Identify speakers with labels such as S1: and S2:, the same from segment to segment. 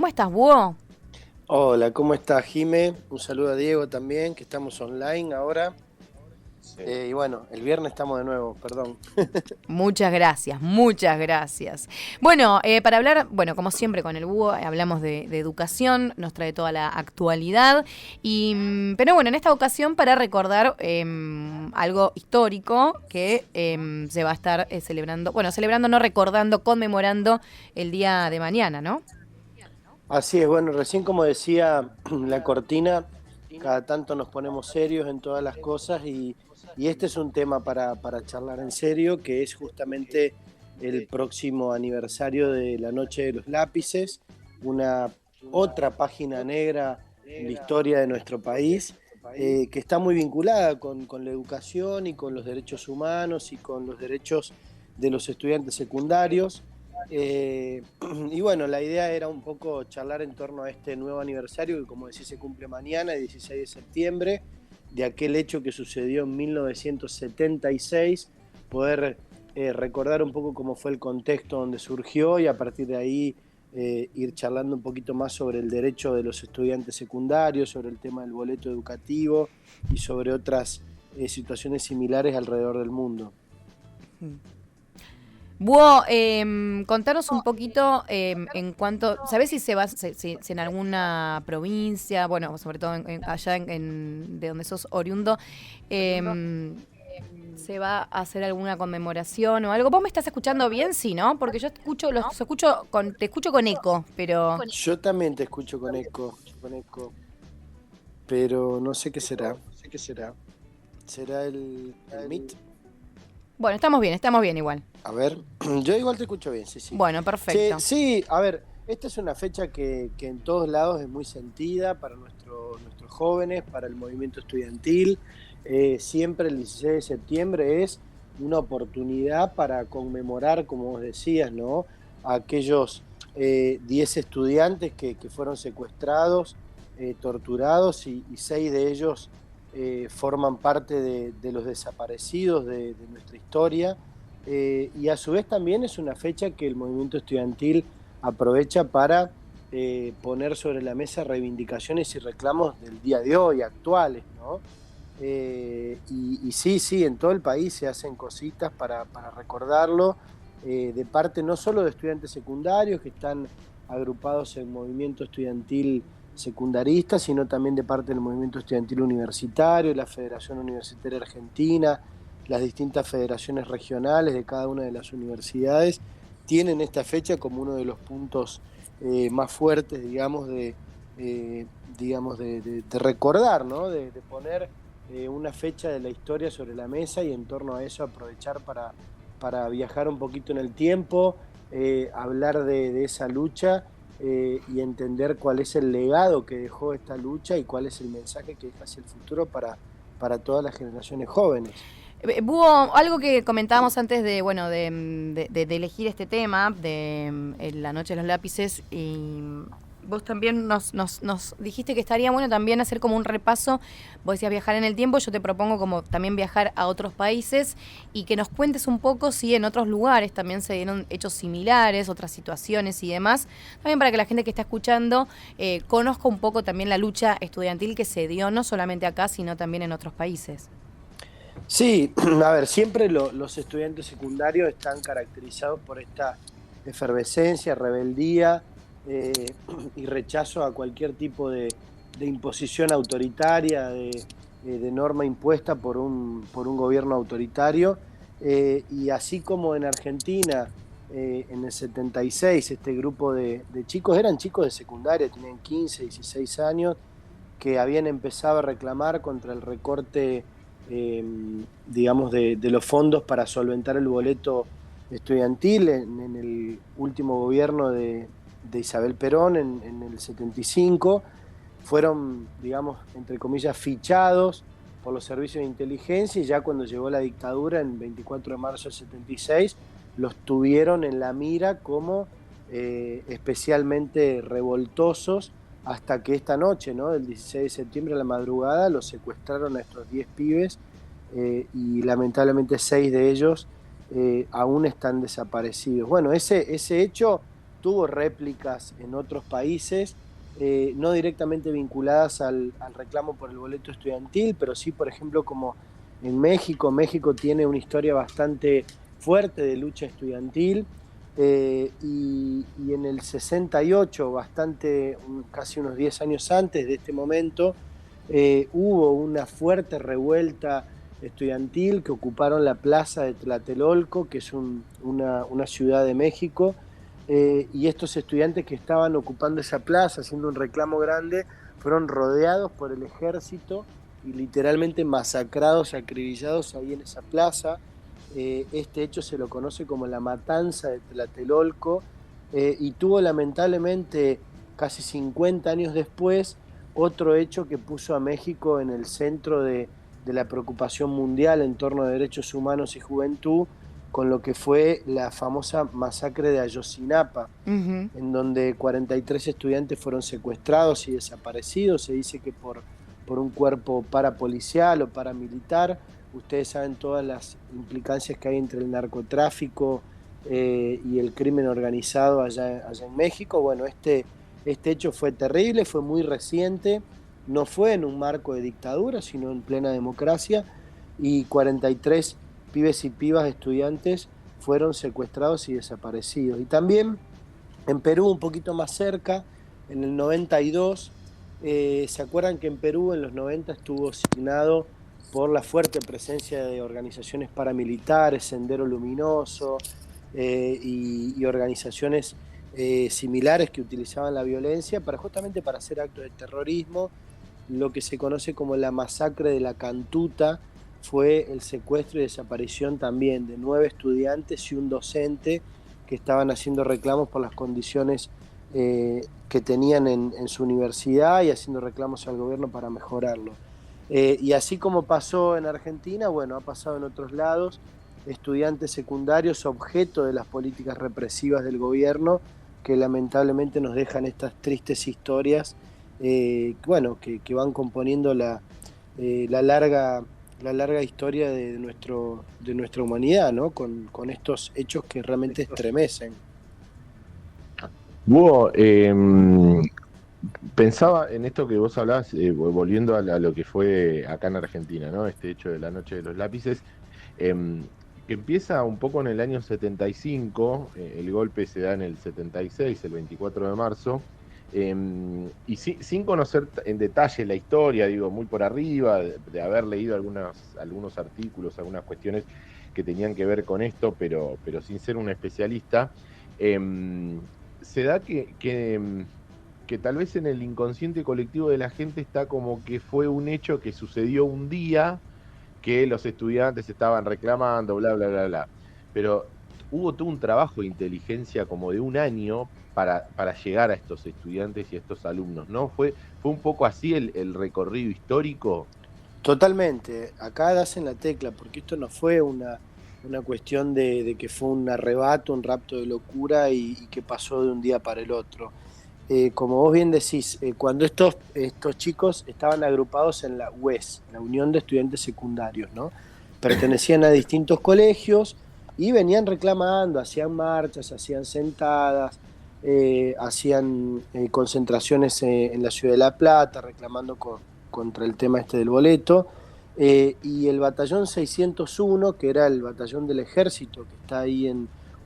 S1: ¿Cómo estás, Búho?
S2: Hola, ¿cómo estás, Jime? Un saludo a Diego también, que estamos online ahora.
S3: Sí.
S2: Y bueno, el viernes estamos de nuevo, perdón.
S1: Muchas gracias, muchas gracias. Bueno, para hablar, bueno, como siempre con el Búho, hablamos de educación, nos trae toda la actualidad, pero bueno, en esta ocasión para recordar algo histórico que se va a estar celebrando, bueno, celebrando, no recordando, conmemorando el día de mañana, ¿no?
S2: Así es, bueno, recién como decía la cortina, cada tanto nos ponemos serios en todas las cosas y este es un tema para charlar en serio, que es justamente el próximo aniversario de la Noche de los Lápices, una otra página negra en la historia de nuestro país, que está muy vinculada con la educación y con los derechos humanos y con los derechos de los estudiantes secundarios. Eh, y bueno, la idea era un poco charlar en torno a este nuevo aniversario que, como decís, se cumple mañana, el 16 de septiembre, de aquel hecho que sucedió en 1976, poder recordar un poco cómo fue el contexto donde surgió y a partir de ahí ir charlando un poquito más sobre el derecho de los estudiantes secundarios, sobre el tema del boleto educativo y sobre otras situaciones similares alrededor del mundo.
S1: Búho, contanos un poquito en cuanto, ¿sabés si se va, si en alguna provincia, bueno, sobre todo allá de donde sos oriundo, em, se va a hacer alguna conmemoración o algo? ¿Vos me estás escuchando bien? Sí, ¿no? Porque yo te escucho con eco, pero
S2: Yo también te escucho con eco, pero no sé qué será. ¿Será el Meet?
S1: bueno, estamos bien igual.
S2: A ver, yo igual te escucho bien, sí, sí.
S1: Bueno,
S2: Che,
S1: perfecto.
S2: sí, a ver, esta es una fecha que en todos lados es muy sentida para nuestros jóvenes, para el movimiento estudiantil. Siempre el 16 de septiembre es una oportunidad para conmemorar, como vos decías, ¿no? A aquellos 10 estudiantes que fueron secuestrados, torturados y 6 de ellos forman parte de los desaparecidos de nuestra historia. Y a su vez también es una fecha que el movimiento estudiantil aprovecha para poner sobre la mesa reivindicaciones y reclamos del día de hoy, actuales, ¿no? Y sí, sí, en todo el país se hacen cositas para recordarlo, de parte no solo de estudiantes secundarios que están agrupados en movimiento estudiantil secundarista, sino también de parte del movimiento estudiantil universitario, la Federación Universitaria Argentina, las distintas federaciones regionales de cada una de las universidades tienen esta fecha como uno de los puntos más fuertes, digamos, de recordar, ¿no? De poner una fecha de la historia sobre la mesa y en torno a eso aprovechar para viajar un poquito en el tiempo, hablar de esa lucha y entender cuál es el legado que dejó esta lucha y cuál es el mensaje que deja hacia el futuro para todas las generaciones jóvenes.
S1: Hubo algo que comentábamos antes de, bueno, de elegir este tema, la noche de los lápices, y vos también nos dijiste que estaría bueno también hacer como un repaso. Vos decías viajar en el tiempo, yo te propongo como también viajar a otros países y que nos cuentes un poco si en otros lugares también se dieron hechos similares, otras situaciones y demás, también para que la gente que está escuchando conozca un poco también la lucha estudiantil que se dio no solamente acá, sino también en otros países.
S2: Sí, a ver, siempre los estudiantes secundarios están caracterizados por esta efervescencia, rebeldía eh, y rechazo a cualquier tipo de imposición autoritaria, de norma impuesta por un gobierno autoritario. Y así como en Argentina, en el 76, este grupo de chicos, eran chicos de secundaria, tenían 15, 16 años, que habían empezado a reclamar contra el recorte, eh, digamos, de los fondos para solventar el boleto estudiantil en el último gobierno de Isabel Perón en el 75, fueron, digamos, entre comillas, fichados por los servicios de inteligencia y ya cuando llegó la dictadura, en 24 de marzo del 76, los tuvieron en la mira como especialmente revoltosos hasta que esta noche, ¿no? Del 16 de septiembre a la madrugada, los secuestraron a estos 10 pibes y lamentablemente 6 de ellos aún están desaparecidos. Bueno, ese hecho tuvo réplicas en otros países, no directamente vinculadas al reclamo por el boleto estudiantil, pero sí, por ejemplo, como en México. México tiene una historia bastante fuerte de lucha estudiantil, y en el 68, casi unos 10 años antes de este momento, hubo una fuerte revuelta estudiantil que ocuparon la plaza de Tlatelolco, que es una ciudad de México, y estos estudiantes que estaban ocupando esa plaza, haciendo un reclamo grande, fueron rodeados por el ejército y literalmente masacrados, acribillados ahí en esa plaza. Este hecho se lo conoce como la matanza de Tlatelolco, y tuvo lamentablemente casi 50 años después otro hecho que puso a México en el centro de la preocupación mundial en torno a derechos humanos y juventud, con lo que fue la famosa masacre de Ayotzinapa, en donde 43 estudiantes fueron secuestrados y desaparecidos. Se dice que por un cuerpo parapolicial o paramilitar. Ustedes saben todas las implicancias que hay entre el narcotráfico, y el crimen organizado allá en México. Bueno, este hecho fue terrible, fue muy reciente, no fue en un marco de dictadura, sino en plena democracia, y 43 pibes y pibas estudiantes fueron secuestrados y desaparecidos. Y también en Perú, un poquito más cerca, en el 92, ¿se acuerdan que en Perú en los 90 estuvo signado por la fuerte presencia de organizaciones paramilitares, Sendero Luminoso, y organizaciones similares que utilizaban la violencia justamente para hacer actos de terrorismo? Lo que se conoce como la masacre de la Cantuta fue el secuestro y desaparición también de 9 estudiantes y un docente que estaban haciendo reclamos por las condiciones que tenían en su universidad, y haciendo reclamos al gobierno para mejorarlo. Y así como pasó en Argentina, bueno, ha pasado en otros lados. Estudiantes secundarios objeto de las políticas represivas del gobierno, que lamentablemente nos dejan estas tristes historias, bueno, que van componiendo la larga historia de nuestra humanidad, ¿no? Con estos hechos que realmente estremecen.
S3: Hugo, pensaba en esto que vos hablabas, volviendo a lo que fue acá en Argentina, ¿no? Este hecho de la Noche de los Lápices, que empieza un poco en el año 75, el golpe se da en el 76, el 24 de marzo, y sin conocer en detalle la historia, digo, muy por arriba, de haber leído algunos artículos, algunas cuestiones que tenían que ver con esto, pero sin ser un especialista, se da que tal vez en el inconsciente colectivo de la gente está como que fue un hecho que sucedió un día, que los estudiantes estaban reclamando, bla, bla, bla, bla. Pero hubo todo un trabajo de inteligencia como de un año para llegar a estos estudiantes y a estos alumnos, ¿no? ¿Fue un poco así el recorrido histórico?
S2: Totalmente. Acá das en la tecla, porque esto no fue una cuestión de que fue un arrebato, un rapto de locura y que pasó de un día para el otro. Como vos bien decís, cuando estos chicos estaban agrupados en la UES, la Unión de Estudiantes Secundarios, ¿no? Pertenecían a distintos colegios y venían reclamando, hacían marchas, hacían sentadas, hacían concentraciones en la ciudad de La Plata, reclamando contra el tema este del boleto. Y el batallón 601, que era el batallón del ejército que está ahí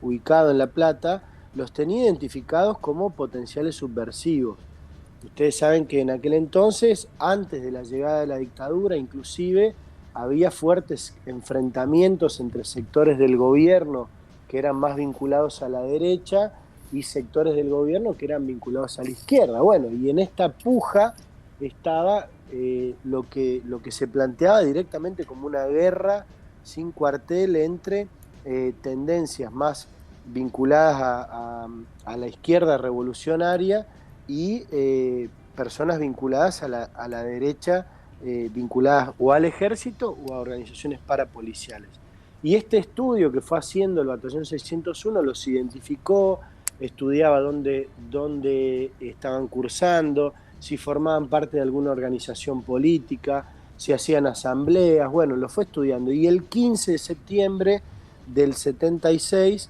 S2: ubicado en La Plata, los tenía identificados como potenciales subversivos. Ustedes saben que en aquel entonces, antes de la llegada de la dictadura, inclusive había fuertes enfrentamientos entre sectores del gobierno que eran más vinculados a la derecha y sectores del gobierno que eran vinculados a la izquierda. Bueno, y en esta puja estaba lo que se planteaba directamente como una guerra sin cuartel entre tendencias más vinculadas a la izquierda revolucionaria y personas vinculadas a la derecha, vinculadas o al ejército o a organizaciones parapoliciales. Y este estudio que fue haciendo el Batallón 601 los identificó, estudiaba dónde estaban cursando, si formaban parte de alguna organización política, si hacían asambleas, bueno, lo fue estudiando. Y el 15 de septiembre del 76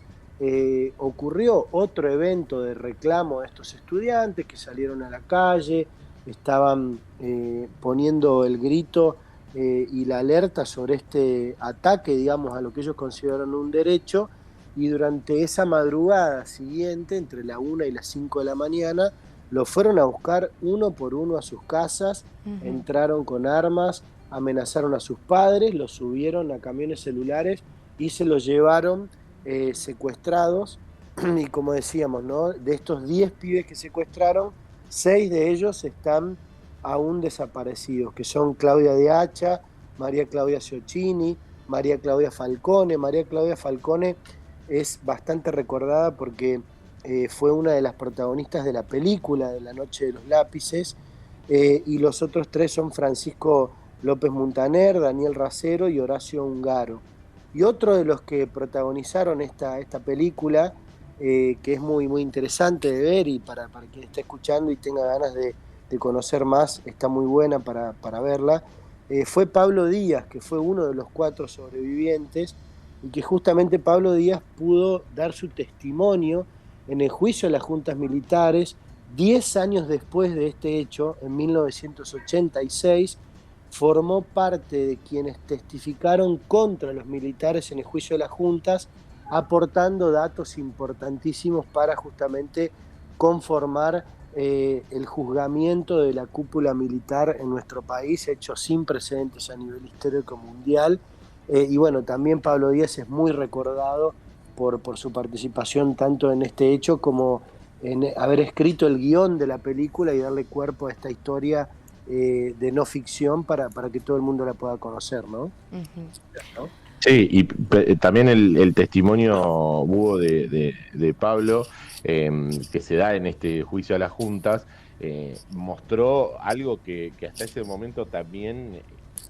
S2: ocurrió otro evento de reclamo de estos estudiantes que salieron a la calle, estaban poniendo el grito y la alerta sobre este ataque, digamos, a lo que ellos consideran un derecho, y durante esa madrugada siguiente, entre la 1 y las 5 de la mañana, lo fueron a buscar uno por uno a sus casas, entraron con armas, amenazaron a sus padres, los subieron a camiones celulares y se los llevaron secuestrados. Y como decíamos, ¿no? De estos 10 pibes que secuestraron, 6 de ellos están aún desaparecidos, que son Claudia de Hacha, María Claudia Ciocchini, María Claudia Falcone. María Claudia Falcone es bastante recordada porque fue una de las protagonistas de la película de La Noche de los Lápices, y los otros 3 son Francisco López Muntaner, Daniel Racero y Horacio Ungaro. Y otro de los que protagonizaron esta película, que es muy, muy interesante de ver, y para quien esté escuchando y tenga ganas de conocer más, está muy buena para verla, fue Pablo Díaz, que fue uno de los 4 sobrevivientes, y que justamente Pablo Díaz pudo dar su testimonio en el juicio de las juntas militares 10 años después de este hecho, en 1986. Formó parte de quienes testificaron contra los militares en el juicio de las juntas, aportando datos importantísimos para justamente conformar el juzgamiento de la cúpula militar en nuestro país, hecho sin precedentes a nivel histórico mundial. Y bueno, también Pablo Díaz es muy recordado por su participación tanto en este hecho como en haber escrito el guión de la película y darle cuerpo a esta historia de no ficción para que todo el mundo la pueda conocer, ¿no?
S3: ¿No? Sí, y también el testimonio Hugo de Pablo, que se da en este juicio a las juntas, mostró algo que hasta ese momento también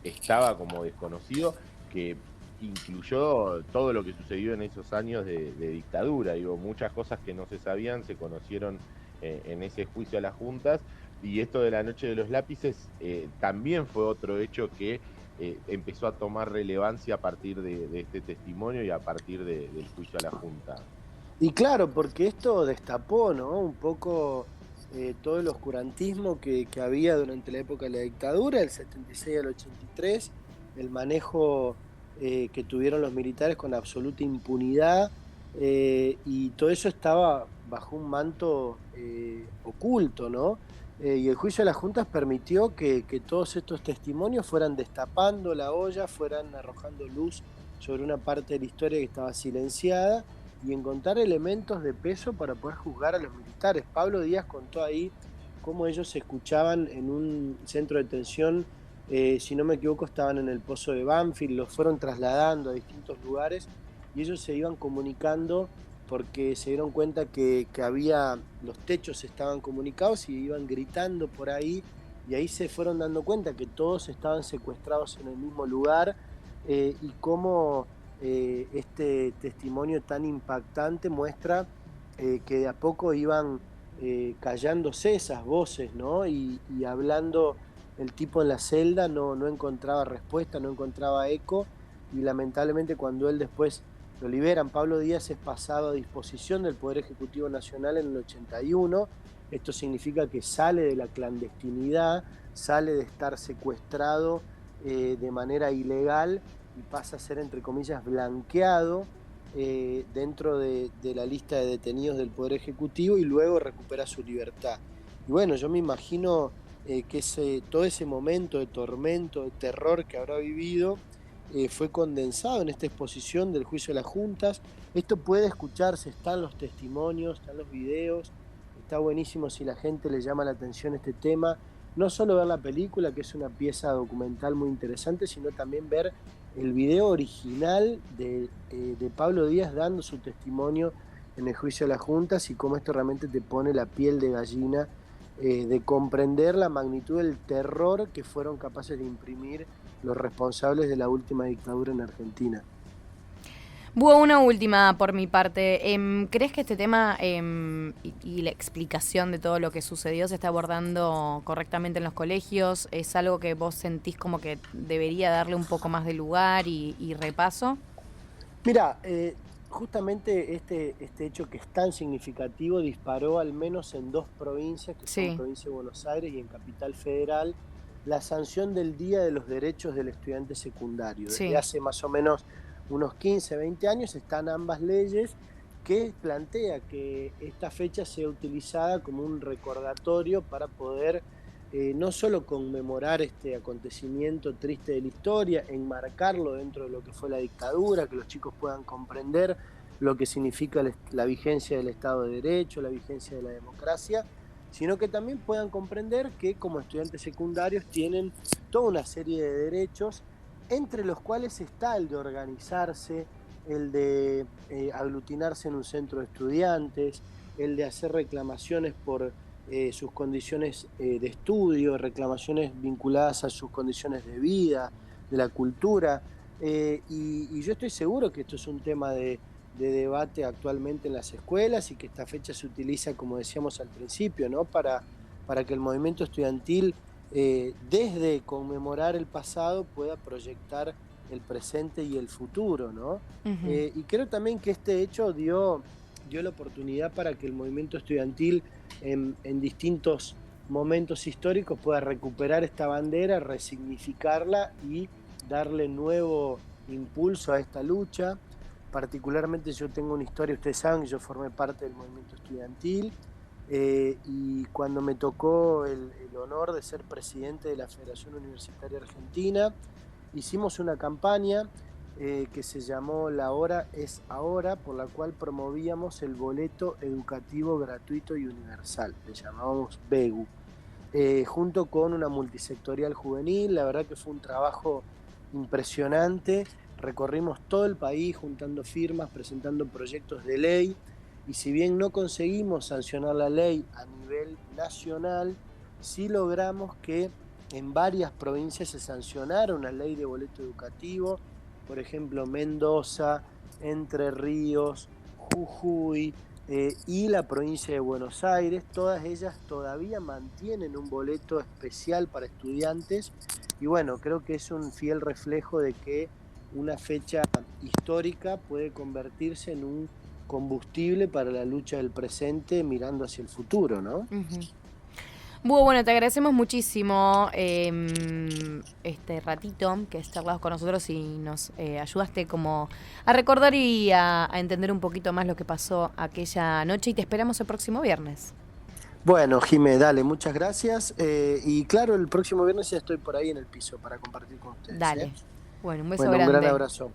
S3: estaba como desconocido, que incluyó todo lo que sucedió en esos años de dictadura. Digo, muchas cosas que no se sabían se conocieron en ese juicio a las juntas, y esto de la Noche de los Lápices también fue otro hecho que empezó a tomar relevancia a partir de este testimonio y a partir del juicio a la Junta.
S2: Y claro, porque esto destapó, ¿no?, un poco todo el oscurantismo que había durante la época de la dictadura, del 76 al 83, el manejo que tuvieron los militares con absoluta impunidad, y todo eso estaba bajo un manto oculto, ¿no? Y el juicio de las juntas permitió que todos estos testimonios fueran destapando la olla, fueran arrojando luz sobre una parte de la historia que estaba silenciada, y encontrar elementos de peso para poder juzgar a los militares. Pablo Díaz contó ahí cómo ellos se escuchaban en un centro de detención, si no me equivoco estaban en el Pozo de Banfield, los fueron trasladando a distintos lugares y ellos se iban comunicando porque se dieron cuenta que había, los techos estaban comunicados y iban gritando por ahí, y ahí se fueron dando cuenta que todos estaban secuestrados en el mismo lugar, y cómo este testimonio tan impactante muestra que de a poco iban callándose esas voces, ¿no? Y hablando, el tipo en la celda no encontraba respuesta, no encontraba eco, y lamentablemente cuando él después lo liberan, Pablo Díaz es pasado a disposición del Poder Ejecutivo Nacional en el 81. Esto significa que sale de la clandestinidad, sale de estar secuestrado de manera ilegal y pasa a ser, entre comillas, blanqueado dentro de la lista de detenidos del Poder Ejecutivo, y luego recupera su libertad. Y bueno, yo me imagino que todo ese momento de tormento, de terror que habrá vivido, fue condensado en esta exposición del juicio de las juntas. Esto puede escucharse, están los testimonios, están los videos, está buenísimo si la gente le llama la atención este tema. No solo ver la película, que es una pieza documental muy interesante, sino también ver el video original de Pablo Díaz dando su testimonio en el juicio de las juntas, y cómo esto realmente te pone la piel de gallina de comprender la magnitud del terror que fueron capaces de imprimir los responsables de la última dictadura en Argentina.
S1: Hubo una última por mi parte. ¿Crees que este tema y la explicación de todo lo que sucedió se está abordando correctamente en los colegios? ¿Es algo que vos sentís como que debería darle un poco más de lugar y repaso?
S2: Mira, justamente este hecho que es tan significativo disparó al menos en 2 provincias, que son
S1: Sí,
S2: provincia de Buenos Aires y en Capital Federal, la sanción del Día de los Derechos del Estudiante Secundario. Desde
S1: sí.
S2: hace más o menos unos 15, 20 años están ambas leyes que plantea que esta fecha sea utilizada como un recordatorio para poder no solo conmemorar este acontecimiento triste de la historia, enmarcarlo dentro de lo que fue la dictadura, que los chicos puedan comprender lo que significa la vigencia del Estado de Derecho, la vigencia de la democracia, sino que también puedan comprender que como estudiantes secundarios tienen toda una serie de derechos, entre los cuales está el de organizarse, el de aglutinarse en un centro de estudiantes, el de hacer reclamaciones por sus condiciones de estudio, reclamaciones vinculadas a sus condiciones de vida, de la cultura. Y yo estoy seguro que esto es un tema de debate actualmente en las escuelas y que esta fecha se utiliza, como decíamos al principio, ¿no? Para que el movimiento estudiantil, desde conmemorar el pasado, pueda proyectar el presente y el futuro, ¿no?
S1: Ujú.
S2: Y creo también que este hecho dio la oportunidad para que el movimiento estudiantil en distintos momentos históricos pueda recuperar esta bandera, resignificarla y darle nuevo impulso a esta lucha. Particularmente yo tengo una historia, ustedes saben que yo formé parte del movimiento estudiantil y cuando me tocó el honor de ser presidente de la Federación Universitaria Argentina, hicimos una campaña que se llamó La Hora es Ahora, por la cual promovíamos el boleto educativo gratuito y universal, le llamábamos BEGU, junto con una multisectorial juvenil. La verdad que fue un trabajo impresionante, recorrimos todo el país juntando firmas, presentando proyectos de ley, y si bien no conseguimos sancionar la ley a nivel nacional, sí logramos que en varias provincias se sancionara una ley de boleto educativo, por ejemplo Mendoza, Entre Ríos, Jujuy, y la provincia de Buenos Aires. Todas ellas todavía mantienen un boleto especial para estudiantes y bueno, creo que es un fiel reflejo de que una fecha histórica puede convertirse en un combustible para la lucha del presente mirando hacia el futuro, ¿no?
S1: Ujú. Bueno, te agradecemos muchísimo este ratito que charlas con nosotros y nos ayudaste como a recordar y a entender un poquito más lo que pasó aquella noche y te esperamos el próximo viernes.
S2: Bueno, Jimé, dale, muchas gracias. Y claro, el próximo viernes ya estoy por ahí en el piso para compartir con ustedes, ¿eh?
S1: Dale. Bueno, un beso
S2: Bueno, un gran
S1: grande.
S2: abrazo.